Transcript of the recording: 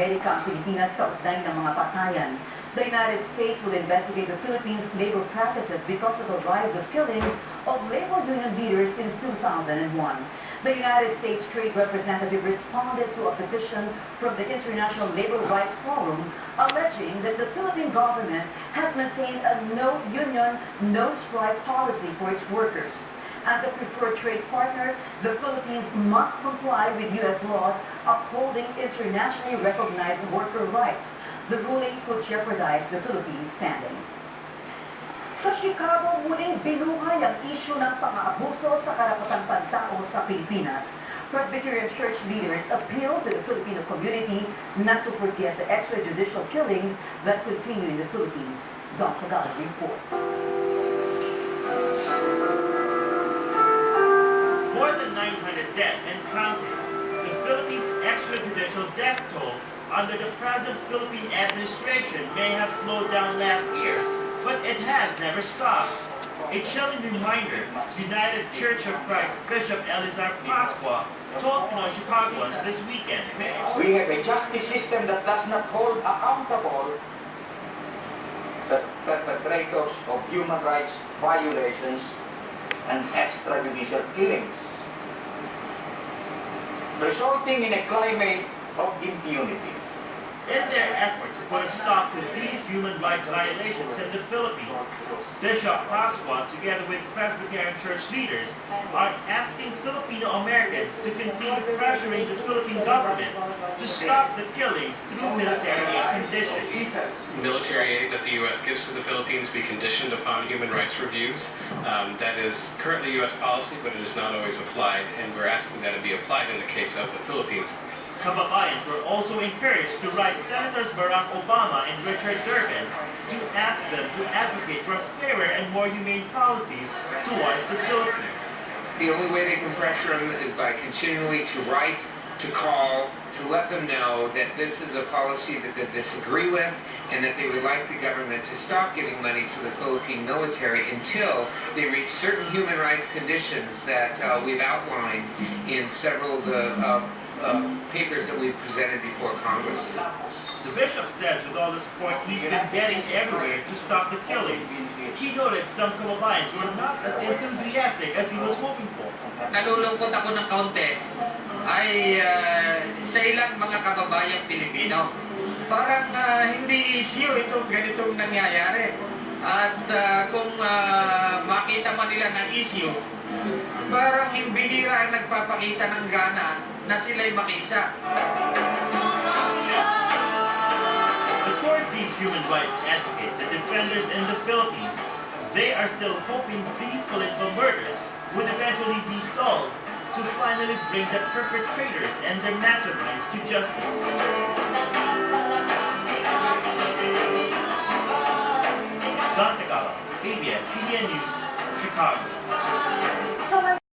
Amerika ang Pilipinas kaugnay ng mga patayan. The United States will investigate the Philippines' labor practices because of the rise of killings of labor union leaders since 2001. The United States Trade Representative responded to a petition from the International Labor Rights Forum alleging that the Philippine government has maintained a no-union, no-strike policy for its workers. As a preferred trade partner, the Philippines must comply with U.S. laws upholding internationally recognized worker rights. The ruling could jeopardize the Philippines' standing. Sa Chicago, muling binuhay ang isyu ng pang-aabuso sa karapatang pantao sa Pilipinas. Presbyterian church leaders appeal to the Filipino community not to forget the extrajudicial killings that continue in the Philippines. Dr. Gala reports. More than 900 dead and counting, the Philippines' extrajudicial death toll under the present Philippine administration may have slowed down last year, but it has never stopped. A chilling reminder, United Church of Christ Bishop Elizar Pascua told Pinoy Chicagoans this weekend. We have a justice system that does not hold accountable the perpetrators of human rights violations and extrajudicial killings, resulting in a climate of impunity. In their effort to put a stop to these human rights violations in the Philippines, Bishop Pascua, together with Presbyterian church leaders, are asking Filipino Americans to continue pressuring the Philippine government to stop the killings through military aid conditions. Military aid that the U.S. gives to the Philippines be conditioned upon human rights reviews. That is currently U.S. policy, but it is not always applied, and we're asking that it be applied in the case of the Philippines. Kababayans were also encouraged to write Senators Barack Obama and Richard Durbin to ask them to advocate for fairer and more humane policies towards the Philippines. The only way they can pressure them is by continually to write, to call, to let them know that this is a policy that they disagree with and that they would like the government to stop giving money to the Philippine military until they reach certain human rights conditions that we've outlined in several of the papers that we've presented before Congress. The bishop says with all the support he's been getting everywhere to stop the killings, he noted some kababayans were not as enthusiastic as he was hoping for. Nalulungkot ako ng kaunti ay sa ilang mga kababayang Pilipino. Parang hindi issue itong ganitong nangyayari. At kung makita man nila ng issue, parang bihira ang nagpapakita ng gana na sila'y makiisa. For these human rights advocates and defenders in the Philippines, they are still hoping these political murders would eventually be solved to finally bring the perpetrators and their masterminds to justice. Dr. Gala, ABS-CBN News, Chicago.